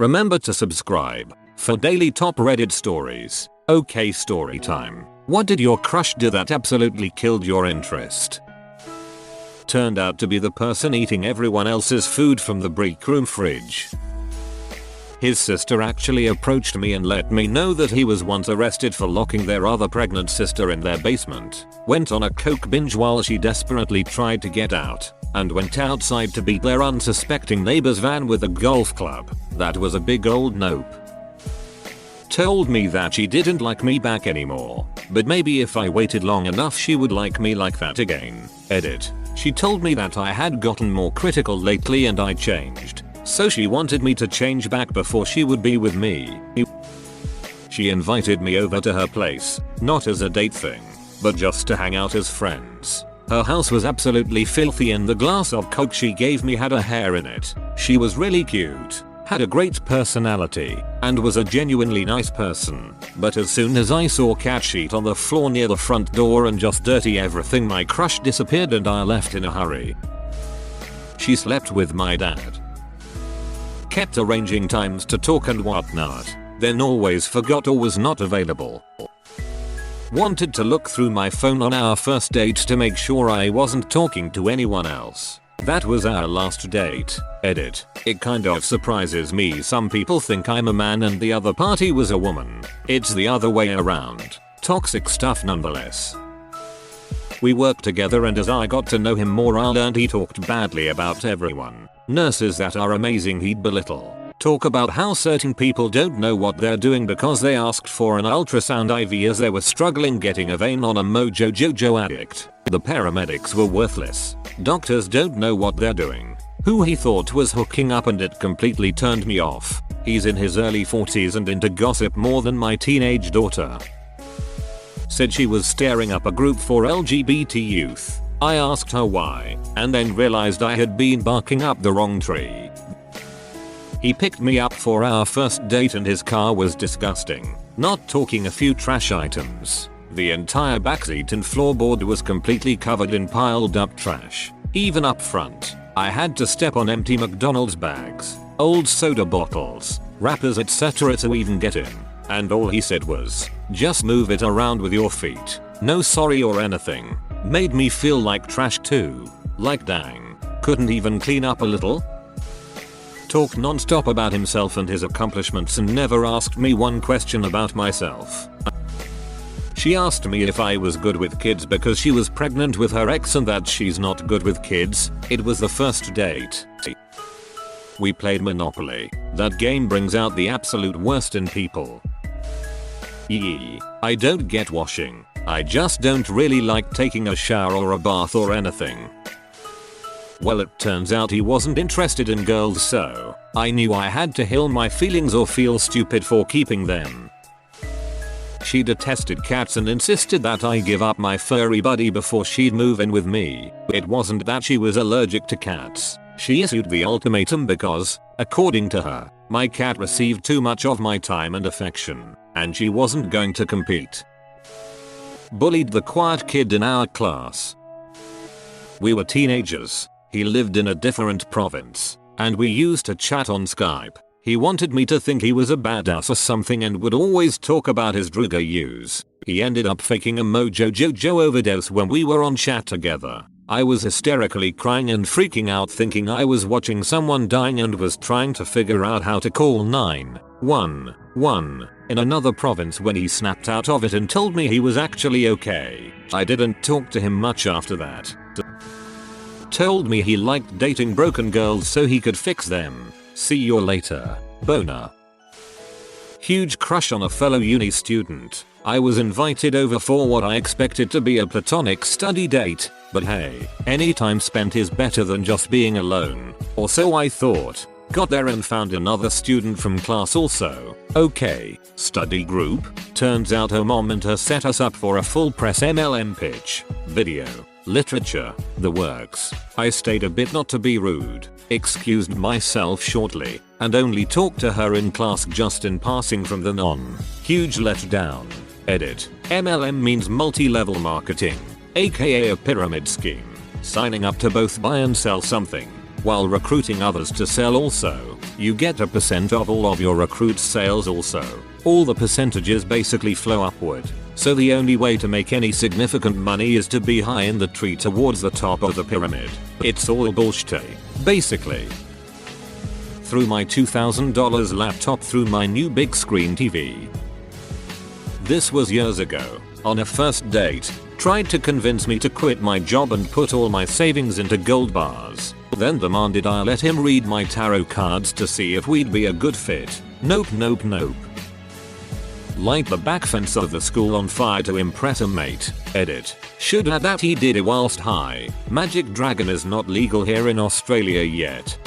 Remember to subscribe for daily top Reddit stories. Okay, story time. What did your crush do that absolutely killed your interest? Turned out to be the person eating everyone else's food from the break room fridge. His sister actually approached me and let me know that he was once arrested for locking their other pregnant sister in their basement, went on a coke binge while she desperately tried to get out, and went outside to beat their unsuspecting neighbor's van with a golf club. That was a big old nope. Told me that she didn't like me back anymore, but maybe if I waited long enough she would like me like that again. Edit. She told me that I had gotten more critical lately and I changed. So she wanted me to change back before she would be with me. She invited me over to her place, not as a date thing, but just to hang out as friends. Her house was absolutely filthy and the glass of coke she gave me had a hair in it. She was really cute, had a great personality, and was a genuinely nice person. But as soon as I saw cat sheet on the floor near the front door and just dirty everything, my crush disappeared and I left in a hurry. She slept with my dad. Kept arranging times to talk and whatnot, then always forgot or was not available. Wanted to look through my phone on our first date to make sure I wasn't talking to anyone else. That was our last date. Edit. It kind of surprises me some people think I'm a man and the other party was a woman. It's the other way around. Toxic stuff nonetheless. We worked together and as I got to know him more I learned he talked badly about everyone. Nurses that are amazing he'd belittle. Talk about how certain people don't know what they're doing because they asked for an ultrasound IV as they were struggling getting a vein on a Mojo Jojo addict. The paramedics were worthless. Doctors don't know what they're doing. Who he thought was hooking up and it completely turned me off. He's in his early 40s and into gossip more than my teenage daughter. Said she was staring up a group for LGBT youth. I asked her why, and then realized I had been barking up the wrong tree. He picked me up for our first date and his car was disgusting. Not talking a few trash items. The entire backseat and floorboard was completely covered in piled up trash. Even up front, I had to step on empty McDonald's bags, old soda bottles, wrappers etc. to even get in. And all he said was, just move it around with your feet. No sorry or anything. Made me feel like trash too. Like dang. Couldn't even clean up a little? Talked non-stop about himself and his accomplishments and never asked me one question about myself. She asked me if I was good with kids because she was pregnant with her ex and that she's not good with kids. It was the first date. We played Monopoly. That game brings out the absolute worst in people. I don't get washing. I just don't really like taking a shower or a bath or anything. Well, it turns out he wasn't interested in girls, so I knew I had to heal my feelings or feel stupid for keeping them. She detested cats and insisted that I give up my furry buddy before she'd move in with me. It wasn't that she was allergic to cats. She issued the ultimatum because, according to her, my cat received too much of my time and affection, and she wasn't going to compete. Bullied the quiet kid in our class. We were teenagers. He lived in a different province, and we used to chat on Skype. He wanted me to think he was a badass or something and would always talk about his drug use. He ended up faking a Mojo Jojo overdose when we were on chat together. I was hysterically crying and freaking out thinking I was watching someone dying and was trying to figure out how to call 911 in another province when he snapped out of it and told me he was actually okay. I didn't talk to him much after that. Told me he liked dating broken girls so he could fix them. See you later, boner. Huge crush on a fellow uni student. I was invited over for what I expected to be a platonic study date, but hey, any time spent is better than just being alone, or so I thought. Got there and found another student from class also. Okay, study group. Turns out her mom and her set us up for a full press MLM pitch. Video, literature, the works. I stayed a bit not to be rude, excused myself shortly, and only talked to her in class just in passing from then on. Huge letdown. Edit. MLM means multi-level marketing, aka a pyramid scheme. Signing up to both buy and sell something. while recruiting others to sell also. You get a percent of all of your recruits' sales also. All the percentages basically flow upward. So the only way to make any significant money is to be high in the tree towards the top of the pyramid. It's all bullshit, basically. Threw my $2,000 laptop through my new big screen TV. This was years ago. On a first date, tried to convince me to quit my job and put all my savings into gold bars. Then demanded I let him read my tarot cards to see if we'd be a good fit. Nope, nope, nope. Light the back fence of the school on fire to impress a mate. Edit. Should add that he did it whilst high. Magic Dragon is not legal here in Australia yet.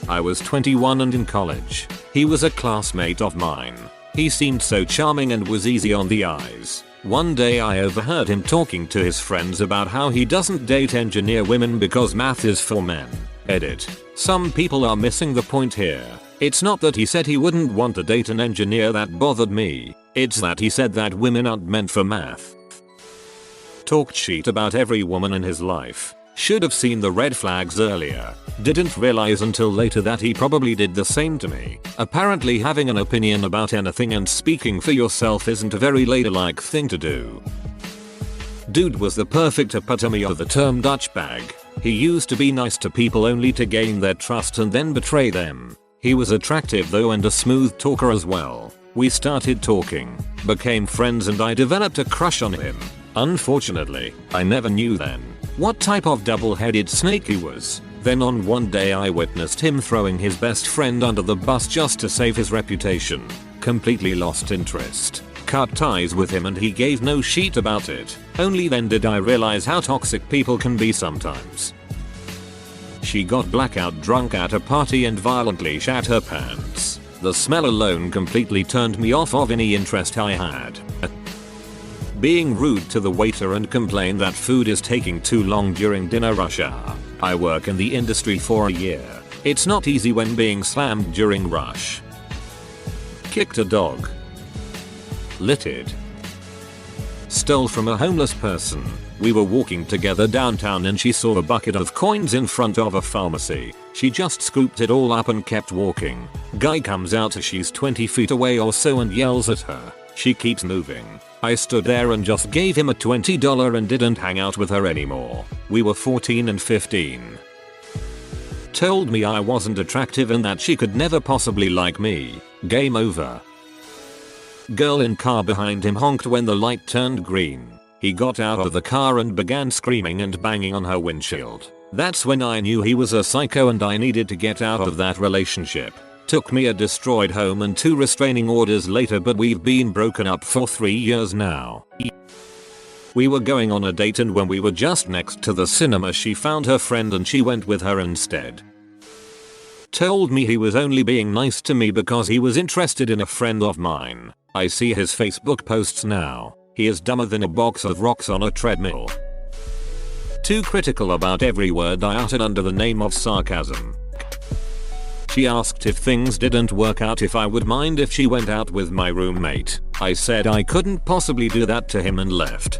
I was 21 and in college. He was a classmate of mine. He seemed so charming and was easy on the eyes. One day I overheard him talking to his friends about how he doesn't date engineer women because math is for men. Edit. Some people are missing the point here. It's not that he said he wouldn't want to date an engineer that bothered me. It's that he said that women aren't meant for math. Talked shit about every woman in his life. Should have seen the red flags earlier. Didn't realize until later that he probably did the same to me. Apparently having an opinion about anything and speaking for yourself isn't a very ladylike thing to do. Dude was the perfect epitome of the term Dutch bag. He used to be nice to people only to gain their trust and then betray them. He was attractive though and a smooth talker as well. We started talking, became friends and I developed a crush on him. Unfortunately, I never knew then what type of double-headed snake he was. Then on one day I witnessed him throwing his best friend under the bus just to save his reputation. Completely lost interest. Cut ties with him and he gave no shit about it. Only then did I realize how toxic people can be sometimes. She got blackout drunk at a party and violently shat her pants. The smell alone completely turned me off of any interest I had. Being rude to the waiter and complain that food is taking too long during dinner rush hour. I work in the industry for a year. It's not easy when being slammed during rush. Kicked a dog. Littered. Stole from a homeless person. We were walking together downtown and she saw a bucket of coins in front of a pharmacy. She just scooped it all up and kept walking. Guy comes out as she's 20 feet away or so and yells at her. She keeps moving. I stood there and just gave him a $20 and didn't hang out with her anymore. We were 14 and 15. Told me I wasn't attractive and that she could never possibly like me. Game over. Girl in car behind him honked when the light turned green. He got out of the car and began screaming and banging on her windshield. That's when I knew he was a psycho and I needed to get out of that relationship. Took me a destroyed home and 2 restraining orders later, but we've been broken up for 3 years now. We were going on a date and when we were just next to the cinema she found her friend and she went with her instead. Told me he was only being nice to me because he was interested in a friend of mine. I see his Facebook posts now. He is dumber than a box of rocks on a treadmill. Too critical about every word I uttered under the name of sarcasm. She asked if things didn't work out if I would mind if she went out with my roommate. I said I couldn't possibly do that to him and left.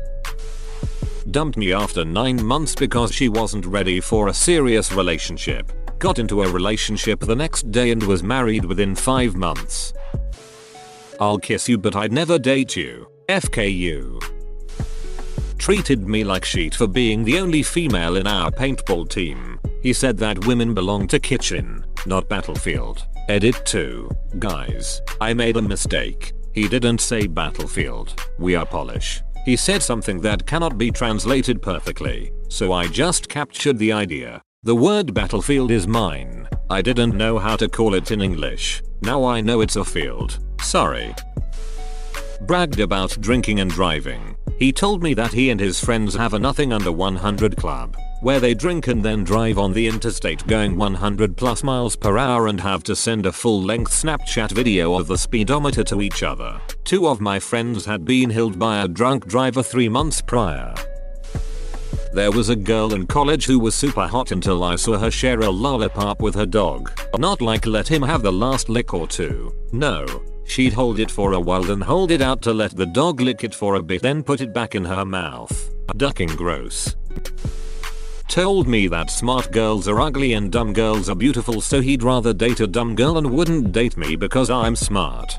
Dumped me after 9 months because she wasn't ready for a serious relationship. Got into a relationship the next day and was married within 5 months. I'll kiss you but I'd never date you. FKU. Treated me like shit for being the only female in our paintball team. He said that women belong to kitchen, not battlefield. Edit 2. Guys, I made a mistake. He didn't say battlefield. We are Polish. He said something that cannot be translated perfectly, so I just captured the idea. The word battlefield is mine. I didn't know how to call it in English. Now I know it's a field. Sorry. Bragged about drinking and driving. He told me that he and his friends have a nothing under 100 club, where they drink and then drive on the interstate going 100+ miles per hour and have to send a full-length Snapchat video of the speedometer to each other. 2 of my friends had been killed by a drunk driver 3 months prior. There was a girl in college who was super hot until I saw her share a lollipop with her dog. Not like let him have the last lick or 2. No. She'd hold it for a while then hold it out to let the dog lick it for a bit then put it back in her mouth. Ducking gross. Told me that smart girls are ugly and dumb girls are beautiful, so he'd rather date a dumb girl and wouldn't date me because I'm smart.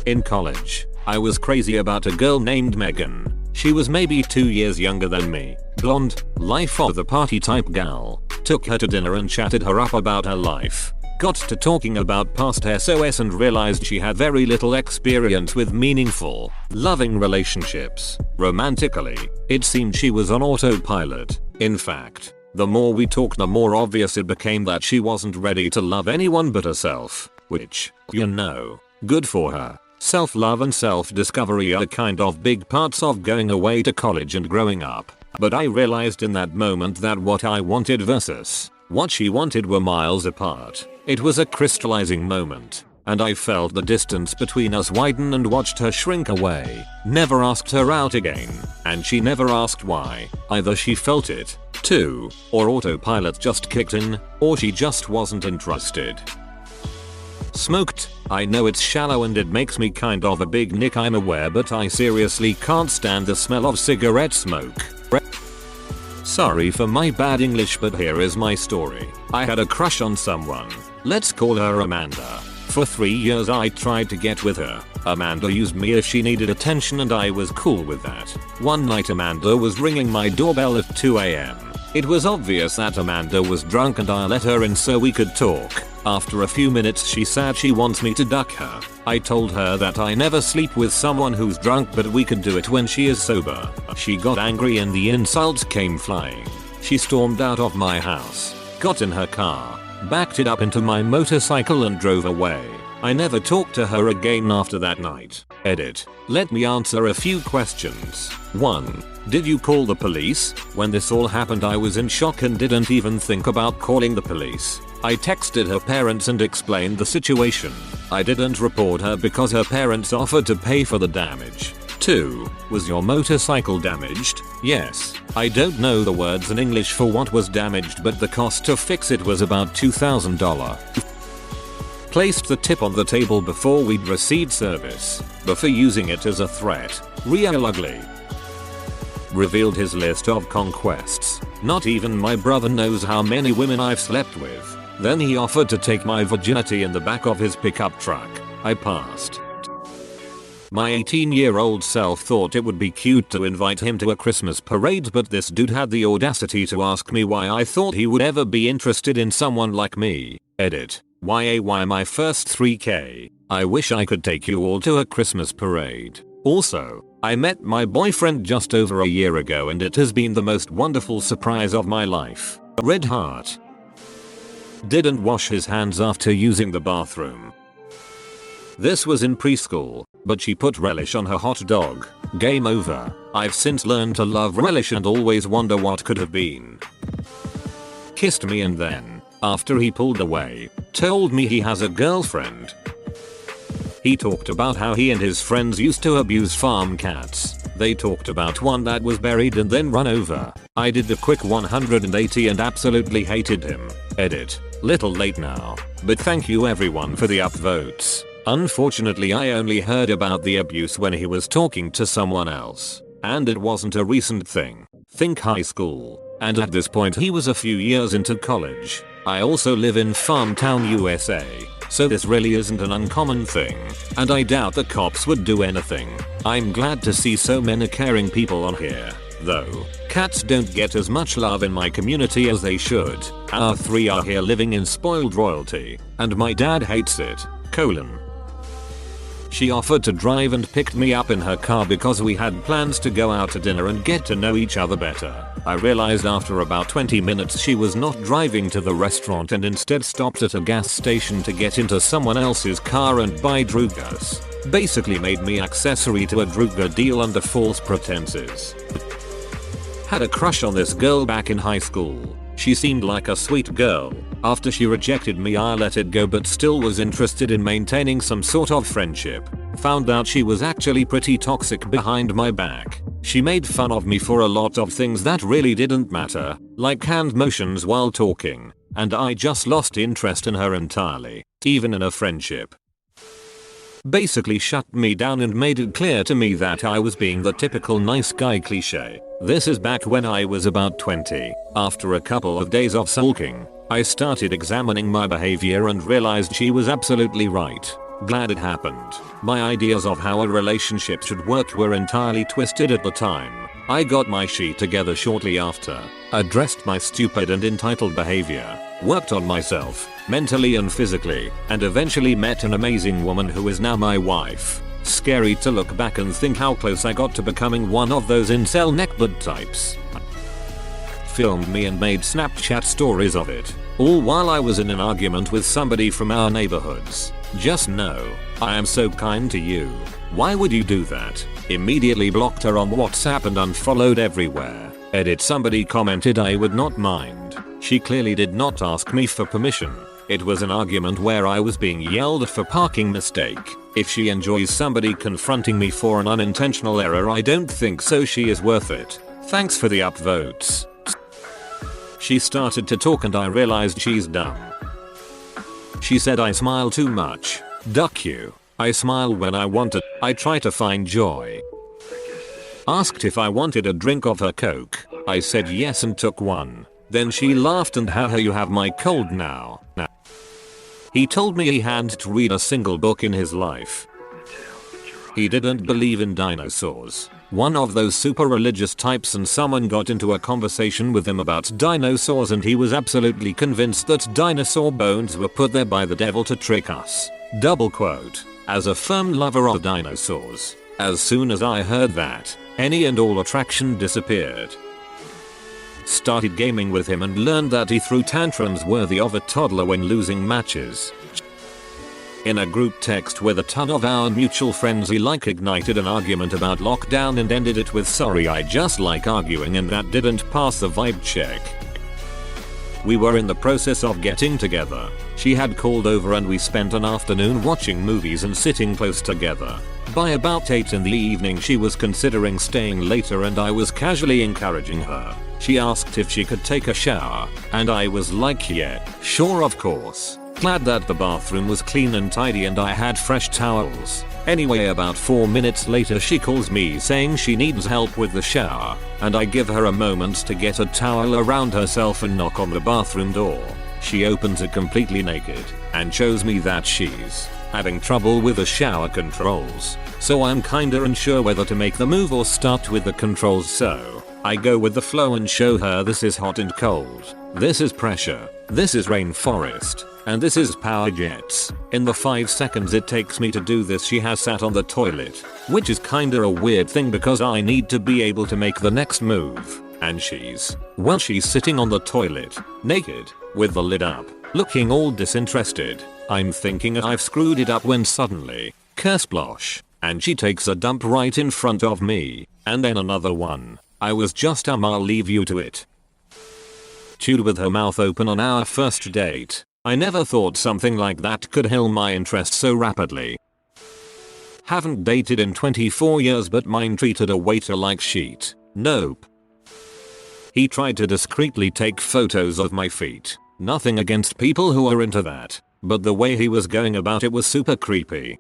In college, I was crazy about a girl named Megan. She was maybe 2 years younger than me, blonde, life of the party type gal. Took her to dinner and chatted her up about her life. Got to talking about past SOS and realized she had very little experience with meaningful, loving relationships. Romantically, it seemed she was on autopilot. In fact, the more we talked, the more obvious it became that she wasn't ready to love anyone but herself. Which, you know, good for her. Self-love and self-discovery are kind of big parts of going away to college and growing up. But I realized in that moment that what I wanted versus what she wanted were miles apart. It was a crystallizing moment, and I felt the distance between us widen and watched her shrink away. Never asked her out again, and she never asked why. Either she felt it, too, or autopilot just kicked in, or she just wasn't interested. Smoked. I know it's shallow and it makes me kind of a big nick, I'm aware, but I seriously can't stand the smell of cigarette smoke. Sorry for my bad English, but here is my story. I had a crush on someone. Let's call her Amanda. For 3 years I tried to get with her. Amanda used me if she needed attention and I was cool with that. One night Amanda was ringing my doorbell at 2 AM. It was obvious that Amanda was drunk and I let her in so we could talk. After a few minutes she said she wants me to duck her. I told her that I never sleep with someone who's drunk, but we could do it when she is sober. She got angry and the insults came flying. She stormed out of my house, got in her car, backed it up into my motorcycle and drove away. I never talked to her again after that night. Edit. Let me answer a few questions. 1. Did you call the police? When this all happened I was in shock and didn't even think about calling the police. I texted her parents and explained the situation. I didn't report her because her parents offered to pay for the damage. 2. Was your motorcycle damaged? Yes. I don't know the words in English for what was damaged, but the cost to fix it was about $2,000. Placed the tip on the table before we'd received service, before using it as a threat. Real ugly. Revealed his list of conquests. Not even my brother knows how many women I've slept with. Then he offered to take my virginity in the back of his pickup truck. I passed. My 18-year-old self thought it would be cute to invite him to a Christmas parade, but this dude had the audacity to ask me why I thought he would ever be interested in someone like me. Edit. YAY my first 3K. I wish I could take you all to a Christmas parade. Also, I met my boyfriend just over a year ago and it has been the most wonderful surprise of my life. Red heart. Didn't wash his hands after using the bathroom. This was in preschool, but she put relish on her hot dog. Game over. I've since learned to love relish and always wonder what could have been. Kissed me and then, after he pulled away, told me he has a girlfriend. He talked about how he and his friends used to abuse farm cats. They talked about one that was buried and then run over. I did the quick 180 and absolutely hated him. Edit. Little late now, but thank you everyone for the upvotes. Unfortunately I only heard about the abuse when he was talking to someone else. And it wasn't a recent thing. Think high school. And at this point he was a few years into college. I also live in Farmtown, USA. So this really isn't an uncommon thing. And I doubt the cops would do anything. I'm glad to see so many caring people on here. Though, cats don't get as much love in my community as they should. Our 3 are here living in spoiled royalty. And my dad hates it. She offered to drive and picked me up in her car because we had plans to go out to dinner and get to know each other better. I realized after about 20 minutes she was not driving to the restaurant and instead stopped at a gas station to get into someone else's car and buy drugas. Basically made me accessory to a druga deal under false pretenses. Had a crush on this girl back in high school. She seemed like a sweet girl. After she rejected me I let it go but still was interested in maintaining some sort of friendship. Found out she was actually pretty toxic behind my back. She made fun of me for a lot of things that really didn't matter, like hand motions while talking, and I just lost interest in her entirely, even in a friendship. Basically shut me down and made it clear to me that I was being the typical nice guy cliche. This is back when I was about 20. After a couple of days of sulking, I started examining my behavior and realized she was absolutely right. Glad it happened. My ideas of how a relationship should work were entirely twisted at the time. I got my shit together shortly after, addressed my stupid and entitled behavior, worked on myself, mentally and physically, and eventually met an amazing woman who is now my wife. Scary to look back and think how close I got to becoming one of those incel neckbud types. Filmed me and made Snapchat stories of it, all while I was in an argument with somebody from our neighborhoods. Just know, I am so kind to you. Why would you do that? Immediately blocked her on WhatsApp and unfollowed everywhere. Edit. Somebody commented I would not mind. She clearly did not ask me for permission. It was an argument where I was being yelled at for parking mistake. If she enjoys somebody confronting me for an unintentional error, I don't think so she is worth it. Thanks for the upvotes. She started to talk and I realized she's dumb. She said I smile too much. Duck you. I smile when I want it. I try to find joy. Asked if I wanted a drink of her Coke. I said yes and took one. Then she laughed and haha, you have my cold now. He told me he hadn't to read a single book in his life. He didn't believe in dinosaurs. One of those super religious types, and someone got into a conversation with him about dinosaurs and he was absolutely convinced that dinosaur bones were put there by the devil to trick us. Double quote. As a firm lover of dinosaurs, as soon as I heard that, any and all attraction disappeared. Started gaming with him and learned that he threw tantrums worthy of a toddler when losing matches. In a group text with a ton of our mutual friends, he ignited an argument about lockdown and ended it with sorry I just like arguing, and that didn't pass the vibe check. We were in the process of getting together. She had called over and we spent an afternoon watching movies and sitting close together. By about 8 in the evening she was considering staying later and I was casually encouraging her. She asked if she could take a shower, and I was like yeah, sure of course. Glad that the bathroom was clean and tidy and I had fresh towels. Anyway, about 4 minutes later she calls me saying she needs help with the shower, and I give her a moment to get a towel around herself and knock on the bathroom door. She opens it completely naked and shows me that she's having trouble with the shower controls. So I'm kinda unsure whether to make the move or start with the controls, so I go with the flow and show her this is hot and cold, this is pressure, this is rainforest, and this is power jets. In the 5 seconds it takes me to do this she has sat on the toilet, which is kinda a weird thing because I need to be able to make the next move. And she's sitting on the toilet, naked, with the lid up, looking all disinterested. I'm thinking I've screwed it up when suddenly, kersplosh, and she takes a dump right in front of me, and then another one. I was just I'll leave you to it. Chewed with her mouth open on our first date. I never thought something like that could kill my interest so rapidly. Haven't dated in 24 years but mine treated a waiter like shit. Nope. He tried to discreetly take photos of my feet. Nothing against people who are into that, but the way he was going about it was super creepy.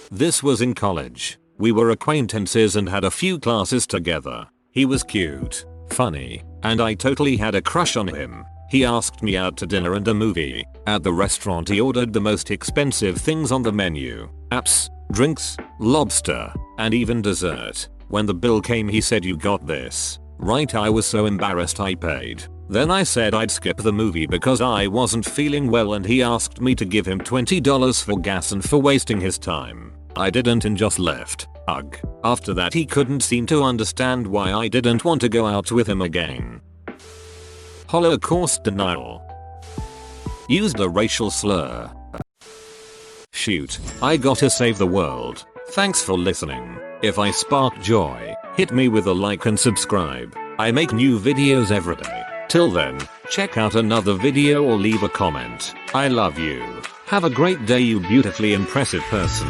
This was in college. We were acquaintances and had a few classes together. He was cute, funny, and I totally had a crush on him. He asked me out to dinner and a movie. At the restaurant he ordered the most expensive things on the menu. Apps, drinks, lobster, and even dessert. When the bill came he said you got this. Right, I was so embarrassed I paid. Then I said I'd skip the movie because I wasn't feeling well and he asked me to give him $20 for gas and for wasting his time. I didn't and just left. Ugh. After that he couldn't seem to understand why I didn't want to go out with him again. Holocaust denial. Used a racial slur. Shoot, I gotta save the world. Thanks for listening. If I spark joy, hit me with a like and subscribe. I make new videos every day. Till then, check out another video or leave a comment. I love you. Have a great day, you beautifully impressive person.